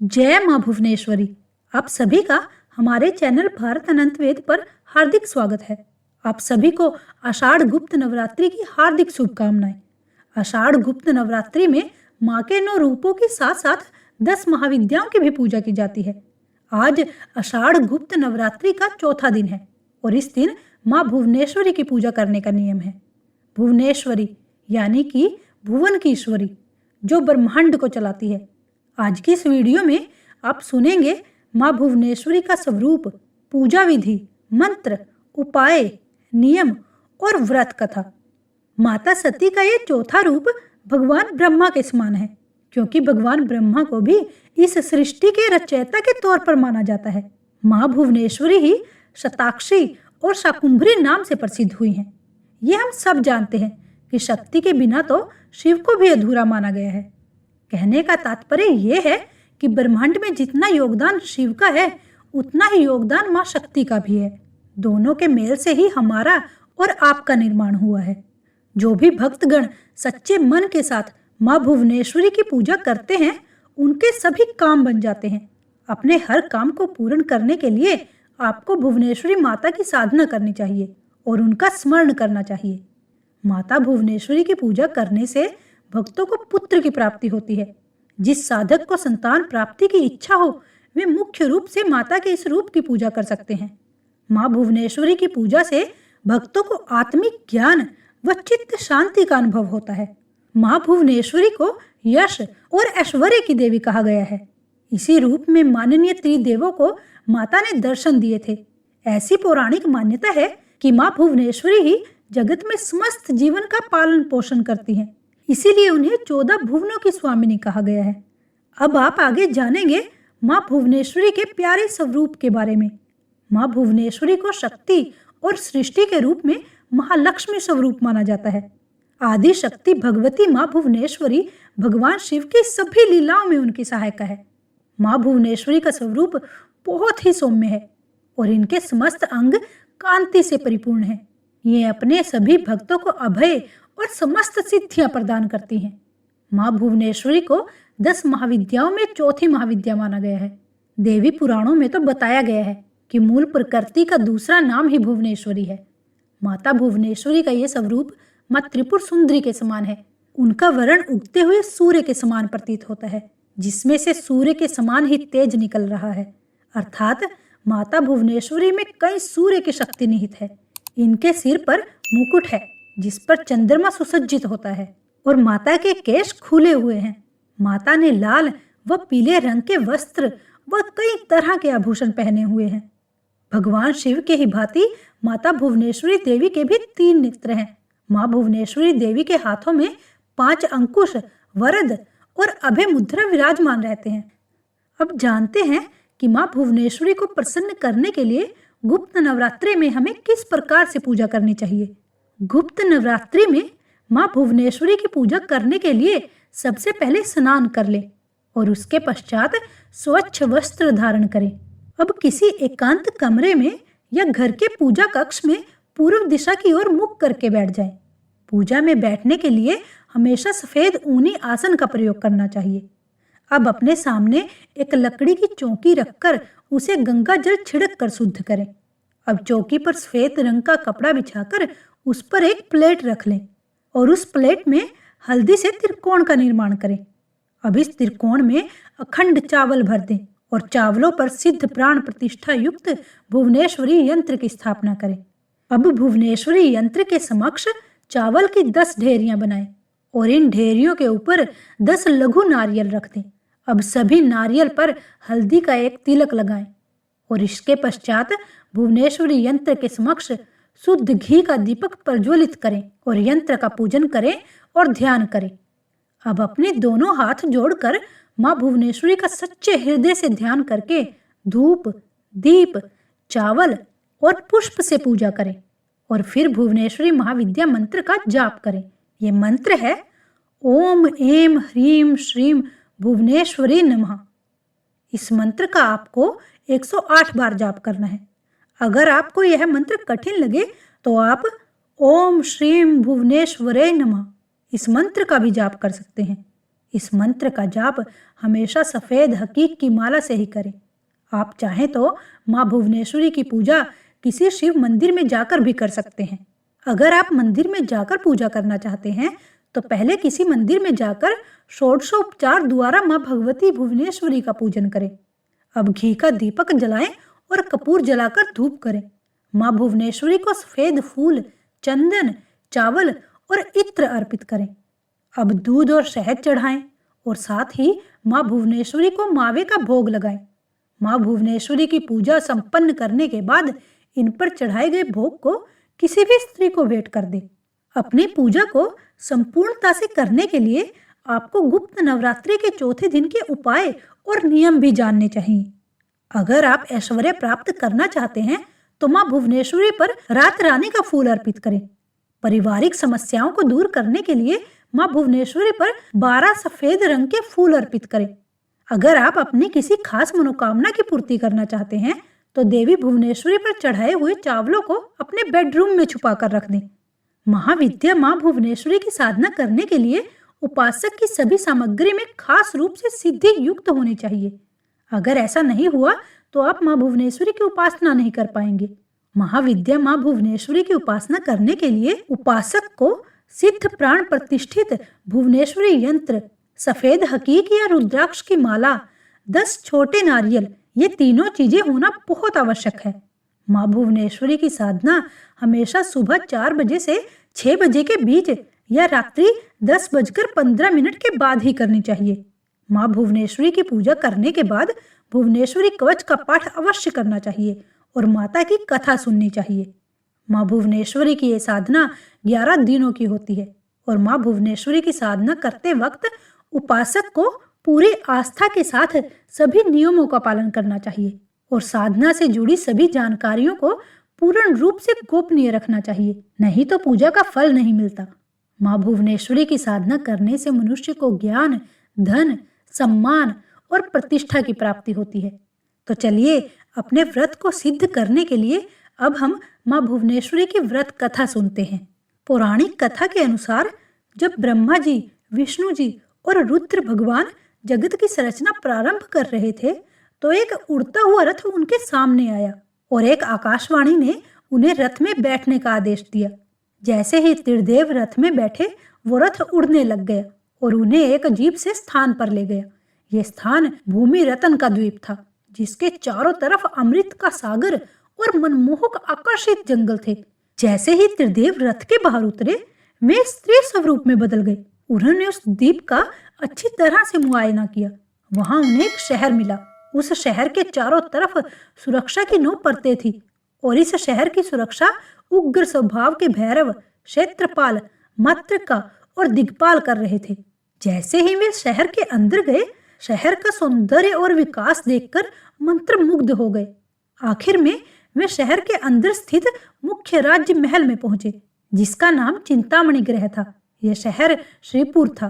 जय माँ भुवनेश्वरी। आप सभी का हमारे चैनल भारत अनंत वेद पर हार्दिक स्वागत है। आप सभी को आषाढ़ गुप्त नवरात्रि की हार्दिक शुभकामनाएं। आषाढ़ गुप्त नवरात्रि में माँ के 9 रूपों के साथ साथ 10 महाविद्याओं की भी पूजा की जाती है। आज आषाढ़ गुप्त नवरात्रि का चौथा दिन है और इस दिन माँ भुवनेश्वरी की पूजा करने का नियम है। भुवनेश्वरी यानी कि भुवन की ईश्वरी, जो ब्रह्मांड को चलाती है। आज की इस वीडियो में आप सुनेंगे माँ भुवनेश्वरी का स्वरूप, पूजा विधि, मंत्र, उपाय, नियम और व्रत कथा। माता सती का ये चौथा रूप भगवान ब्रह्मा के समान है, क्योंकि भगवान ब्रह्मा को भी इस सृष्टि के रचयिता के तौर पर माना जाता है। माँ भुवनेश्वरी ही शताक्षी और शाकुंभरी नाम से प्रसिद्ध हुई हैं। ये हम सब जानते हैं कि शक्ति के बिना तो शिव को भी अधूरा माना गया है। कहने का तात्पर्य यह है कि ब्रह्मांड में जितना योगदान शिव का है, उतना ही योगदान माँ शक्ति का भी है। दोनों के मेल से ही हमारा और आपका निर्माण हुआ है। जो भी भक्तगण सच्चे मन के साथ माँ भुवनेश्वरी की पूजा करते हैं, उनके सभी काम बन जाते हैं। अपने हर काम को पूर्ण करने के लिए आपको भुवनेश्वरी माता की साधना करनी चाहिए और उनका स्मरण करना चाहिए। माता भुवनेश्वरी की पूजा करने से भक्तों को पुत्र की प्राप्ति होती है। जिस साधक को संतान प्राप्ति की इच्छा हो, वे मुख्य रूप से माता के इस रूप की पूजा कर सकते हैं। माँ भुवनेश्वरी की पूजा से भक्तों को आत्मिक ज्ञान व चित्त शांति का अनुभव होता है। माँ भुवनेश्वरी को यश और ऐश्वर्य की देवी कहा गया है। इसी रूप में माननीय त्रिदेवों को माता ने दर्शन दिए थे। ऐसी पौराणिक मान्यता है कि माँ भुवनेश्वरी ही जगत में समस्त जीवन का पालन पोषण करती हैं। इसीलिए उन्हें 14 भुवनों की स्वामिनी कहा गया है। अब आप आगे जानेंगे माँ भुवनेश्वरी के प्यारे स्वरूप के बारे में। माँ भुवनेश्वरी को शक्ति और सृष्टि के रूप में महालक्ष्मी स्वरूप माना जाता है। आदि शक्ति भगवती माँ भुवनेश्वरी भगवान शिव की सभी लीलाओं में उनकी सहायिका है। माँ भुवनेश्वरी का स्वरूप बहुत ही सौम्य है और इनके समस्त अंग कांति से परिपूर्ण है। ये अपने सभी भक्तों को अभय और समस्त सिद्धियां प्रदान करती हैं। माँ भुवनेश्वरी को 10 महाविद्याओं में चौथी महाविद्या माना गया है। देवी पुराणों में तो बताया गया है कि मूल प्रकृति का दूसरा नाम ही भुवनेश्वरी है। माता भुवनेश्वरी का ये स्वरूप माँ त्रिपुर सुंदरी के समान है। उनका वर्ण उगते हुए सूर्य के समान प्रतीत होता है, जिसमें से सूर्य के समान ही तेज निकल रहा है। अर्थात माता भुवनेश्वरी में कई सूर्य की शक्ति निहित है। इनके सिर पर मुकुट है, जिस पर चंद्रमा सुसज्जित होता है और माता के केश खुले हुए हैं। माता ने लाल व पीले रंग के वस्त्र व कई तरह के आभूषण पहने हुए हैं। भगवान शिव के ही भांति माता भुवनेश्वरी देवी के भी 3 नेत्र हैं। माँ भुवनेश्वरी देवी के हाथों में 5 अंकुश, वरद और अभय मुद्रा विराजमान रहते हैं। अब जानते हैं कि माँ भुवनेश्वरी को प्रसन्न करने के लिए गुप्त नवरात्रि में हमें किस प्रकार से पूजा करनी चाहिए। गुप्त नवरात्रि में माँ भुवनेश्वरी की पूजा करने के लिए सबसे पहले स्नान कर लें और उसके पश्चात स्वच्छ वस्त्र धारण करें। अब किसी एकांत कमरे में या घर के पूजा कक्ष में पूर्व दिशा की ओर मुख करके बैठ जाएं। पूजा में बैठने के लिए हमेशा सफेद ऊनी आसन का प्रयोग करना चाहिए। अब अपने सामने एक लकड़ी की चौकी रखकर उसे गंगा जल छिड़क कर शुद्ध करें। अब चौकी पर सफेद रंग का कपड़ा बिछाकर उस पर एक प्लेट रख लें और उस प्लेट में हल्दी से त्रिकोण का निर्माण करें। अब इस त्रिकोण में अखंड चावल भर दें और चावलों पर सिद्ध प्राण प्रतिष्ठा युक्त भुवनेश्वरी यंत्र की स्थापना करें। अब भुवनेश्वरी यंत्र के समक्ष चावल की 10 ढेरियां बनाएं और इन ढेरियों के ऊपर 10 लघु नारियल रख दें। अब सभी नारियल पर हल्दी का एक तिलक लगाएं और इसके पश्चात भुवनेश्वरी यंत्र के समक्ष शुद्ध घी का दीपक प्रज्वलित करें और यंत्र का पूजन करें और ध्यान करें। अब अपने दोनों हाथ जोड़कर माँ भुवनेश्वरी का सच्चे हृदय से ध्यान करके धूप, दीप, चावल और पुष्प से पूजा करें और फिर भुवनेश्वरी महाविद्या मंत्र का जाप करें। ये मंत्र है ओम ऐं ह्रीं श्रीं भुवनेश्वरी नमः। इस मंत्र का आपको 108 बार जाप करना है। अगर आपको यह मंत्र कठिन लगे तो आप ओम श्रीं भुवनेश्वरे नमः इस मंत्र का भी जाप कर सकते हैं। इस मंत्र का जाप हमेशा सफेद हकीक की माला से ही करें। आप चाहें तो माँ भुवनेश्वरी की पूजा किसी शिव मंदिर में जाकर भी कर सकते हैं। अगर आप मंदिर में जाकर पूजा करना चाहते हैं तो पहले किसी मंदिर में जाकर षोडशोपचार द्वारा माँ भगवती भुवनेश्वरी का पूजन करें। अब घी का दीपक जलाएं और कपूर जलाकर धूप करें। माँ भुवनेश्वरी को सफेद फूल, चंदन, चावल और इत्र अर्पित करें। अब दूध और शहद चढ़ाएं और साथ ही माँ भुवनेश्वरी को मावे का भोग लगाएं। माँ भुवनेश्वरी की पूजा संपन्न करने के बाद इन पर चढ़ाए गए भोग को किसी भी स्त्री को भेंट कर दें। अपनी पूजा को संपूर्णता से करने के लिए आपको गुप्त नवरात्रि के चौथे दिन के उपाय और नियम भी जानने चाहिए। अगर आप ऐश्वर्य प्राप्त करना चाहते हैं तो माँ भुवनेश्वरी पर रात रानी का फूल अर्पित करें। पारिवारिक समस्याओं को दूर करने के लिए माँ भुवनेश्वरी पर 12 सफेद रंग के फूल अर्पित करें। अगर आप अपनी किसी खास मनोकामना की पूर्ति करना चाहते हैं तो देवी भुवनेश्वरी पर चढ़ाए हुए चावलों को अपने बेडरूम में छुपा कर रख दें। महाविद्या माँ भुवनेश्वरी की साधना करने के लिए उपासक की सभी सामग्री में खास रूप से सिद्धि युक्त होनी चाहिए। अगर ऐसा नहीं हुआ तो आप माँ भुवनेश्वरी की उपासना नहीं कर पाएंगे। महाविद्या माँ भुवनेश्वरी की उपासना करने के लिए उपासक को सिद्ध प्राण प्रतिष्ठित भुवनेश्वरी यंत्र, सफेद हकीक या रुद्राक्ष की माला, 10 छोटे नारियल, ये तीनों चीजें होना बहुत आवश्यक है। माँ भुवनेश्वरी की साधना हमेशा सुबह 4 बजे से 6 बजे के बीच या रात्रि 10:15 के बाद ही करनी चाहिए। माँ भुवनेश्वरी की पूजा करने के बाद भुवनेश्वरी कवच का पाठ अवश्य करना चाहिए और माता की कथा सुननी चाहिए। माँ भुवनेश्वरी की ये साधना 11 दिनों की होती है और माँ भुवनेश्वरी की साधना करते वक्त उपासक को पूरी आस्था के साथ सभी नियमों का पालन करना चाहिए और साधना से जुड़ी सभी जानकारियों को पूर्ण रूप से गोपनीय रखना चाहिए, नहीं तो पूजा का फल नहीं मिलता। माँ भुवनेश्वरी की साधना करने से मनुष्य को ज्ञान, धन, सम्मान और प्रतिष्ठा की प्राप्ति होती है। तो चलिए अपने व्रत को सिद्ध करने के लिए अब हम माँ भुवनेश्वरी की व्रत कथा सुनते हैं। पौराणिक कथा के अनुसार जब ब्रह्मा जी, विष्णु जी और रुद्र भगवान जगत की संरचना प्रारंभ कर रहे थे तो एक उड़ता हुआ रथ उनके सामने आया और एक आकाशवाणी ने उन्हें रथ में बैठने का आदेश दिया। जैसे ही त्रिदेव रथ में बैठे वो रथ उड़ने लग गया और उन्हें एक अजीब से स्थान पर ले गया। ये स्थान भूमि रतन का द्वीप था जिसके चारों तरफ अमृत का सागर और मनमोहक आकर्षित जंगल थे। जैसे ही त्रिदेव रथ के बाहर उतरे वे स्त्री स्वरूप में बदल गए। उन्होंने उस द्वीप का अच्छी तरह से मुआयना किया। वहां उन्हें एक शहर मिला। उस शहर के चारों तरफ सुरक्षा की 9 परतें थी और इस शहर की सुरक्षा उग्र स्वभाव के भैरव, क्षेत्रपाल, मातृका और दिग्पाल कर रहे थे। जैसे ही वे शहर के अंदर गए, शहर का सौंदर्य और विकास देखकर मंत्रमुग्ध हो गए। आखिर में वे शहर के अंदर स्थित मुख्य राज्य महल में पहुंचे जिसका नाम चिंतामणि ग्रह था। यह शहर श्रीपुर था,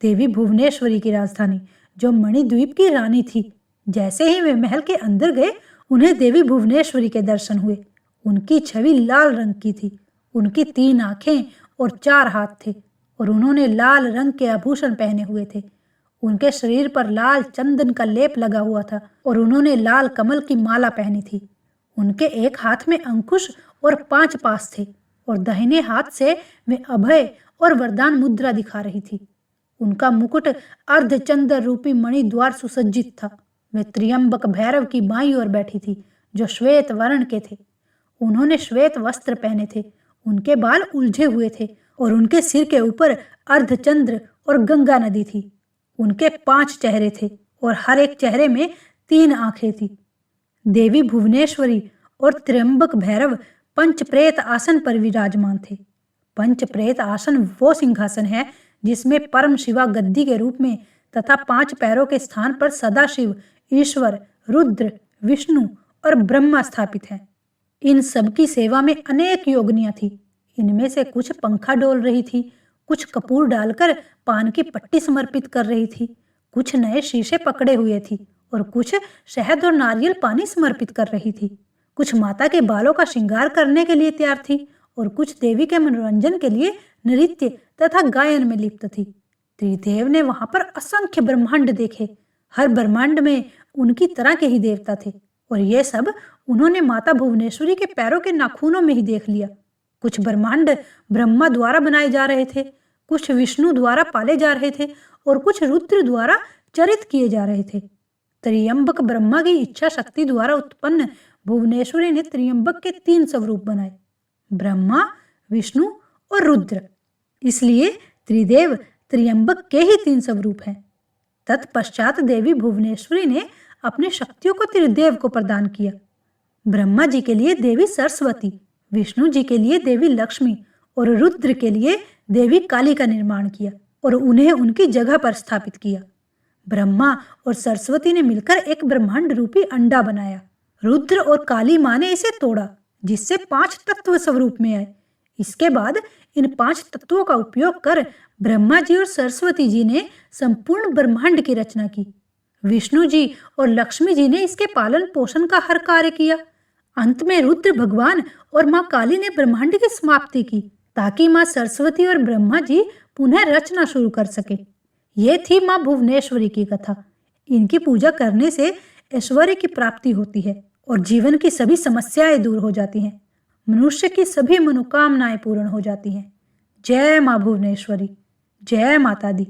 देवी भुवनेश्वरी की राजधानी, जो मणिद्वीप की रानी थी। जैसे ही वे महल के अंदर गए उन्हें देवी भुवनेश्वरी के दर्शन हुए। उनकी छवि लाल रंग की थी। उनकी 3 आंखें और 4 हाथ थे और उन्होंने लाल रंग के आभूषण पहने हुए थे। उनके शरीर पर लाल चंदन का लेप लगा हुआ था और उन्होंने लाल कमल की माला पहनी थी। उनके एक हाथ में अंकुश और 5 पास थे और दाहिने हाथ से वे अभय और वरदान मुद्रा दिखा रही थी। उनका मुकुट अर्धचंद्र रूपी मणि द्वार सुसज्जित था। वे त्र्यंबक भैरव की बाईं ओर बैठी थी जो श्वेत वर्ण के थे। उन्होंने श्वेत वस्त्र पहने थे। उनके बाल उलझे हुए थे और उनके सिर के ऊपर अर्धचंद्र और गंगा नदी थी। उनके 5 चेहरे थे और हर एक चेहरे में 3 आंखें थी। देवी भुवनेश्वरी और त्र्यंबक भैरव पंचप्रेत आसन पर विराजमान थे। पंचप्रेत आसन वो सिंहासन है जिसमें परम शिवा गद्दी के रूप में तथा 5 पैरों के स्थान पर सदाशिव, ईश्वर, रुद्र, विष्णु और ब्रह्मा स्थापित हैं। इन सब की सेवा में अनेक योगिनियां थी। इनमें से कुछ पंखा डोल रही थी, कुछ कपूर डालकर पान की पट्टी समर्पित कर रही थी, कुछ नए शीशे पकड़े हुए थी और कुछ शहद और नारियल पानी समर्पित कर रही थी। कुछ माता के बालों का श्रृंगार करने के लिए तैयार थी और कुछ देवी के मनोरंजन के लिए नृत्य तथा गायन में लिप्त थी। त्रिदेव ने वहां पर असंख्य ब्रह्मांड देखे। हर ब्रह्मांड में उनकी तरह के ही देवता थे और ये सब उन्होंने माता भुवनेश्वरी के पैरों के नाखूनों में ही देख लिया। कुछ ब्रह्मांड ब्रह्मा द्वारा बनाए जा रहे थे, कुछ विष्णु द्वारा पाले जा रहे थे और कुछ रुद्र द्वारा चरित किए जा रहे थे। त्र्यंबक ब्रह्मा की इच्छा शक्ति द्वारा उत्पन्न भुवनेश्वरी ने त्र्यंबक के 3 स्वरूप बनाए, ब्रह्मा, विष्णु और रुद्र। इसलिए त्रिदेव त्र्यंबक के ही 3 स्वरूप हैं। तत्पश्चात देवी भुवनेश्वरी ने अपनी शक्तियों को त्रिदेव को प्रदान किया। ब्रह्मा जी के लिए देवी सरस्वती, विष्णु जी के लिए देवी लक्ष्मी और रुद्र के लिए देवी काली का निर्माण किया और उन्हें उनकी जगह पर स्थापित किया। ब्रह्मा और सरस्वती ने मिलकर एक ब्रह्मांड रूपी अंडा बनाया। रुद्र और काली माँ ने इसे तोड़ा, जिससे 5 तत्व स्वरूप में आए। इसके बाद इन 5 तत्वों का उपयोग कर ब्रह्मा जी और सरस्वती जी ने संपूर्ण ब्रह्मांड की रचना की। विष्णु जी और लक्ष्मी जी ने इसके पालन पोषण का हर कार्य किया। अंत में रुद्र भगवान और माँ काली ने ब्रह्मांड की समाप्ति की, ताकि माँ सरस्वती और ब्रह्मा जी पुनः रचना शुरू कर सके। ये थी माँ भुवनेश्वरी की कथा। इनकी पूजा करने से ऐश्वर्य की प्राप्ति होती है और जीवन की सभी समस्याएं दूर हो जाती हैं। मनुष्य की सभी मनोकामनाएं पूर्ण हो जाती हैं। जय माँ भुवनेश्वरी, जय माता दी।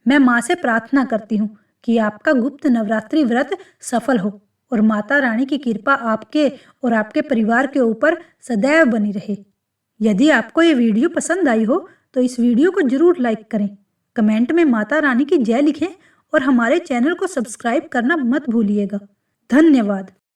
मैं माँ से प्रार्थना करती हूँ कि आपका गुप्त नवरात्रि व्रत सफल हो और माता रानी की कृपा आपके और आपके परिवार के ऊपर सदैव बनी रहे। यदि आपको ये वीडियो पसंद आई हो तो इस वीडियो को जरूर लाइक करें, कमेंट में माता रानी की जय लिखें और हमारे चैनल को सब्सक्राइब करना मत भूलिएगा। धन्यवाद।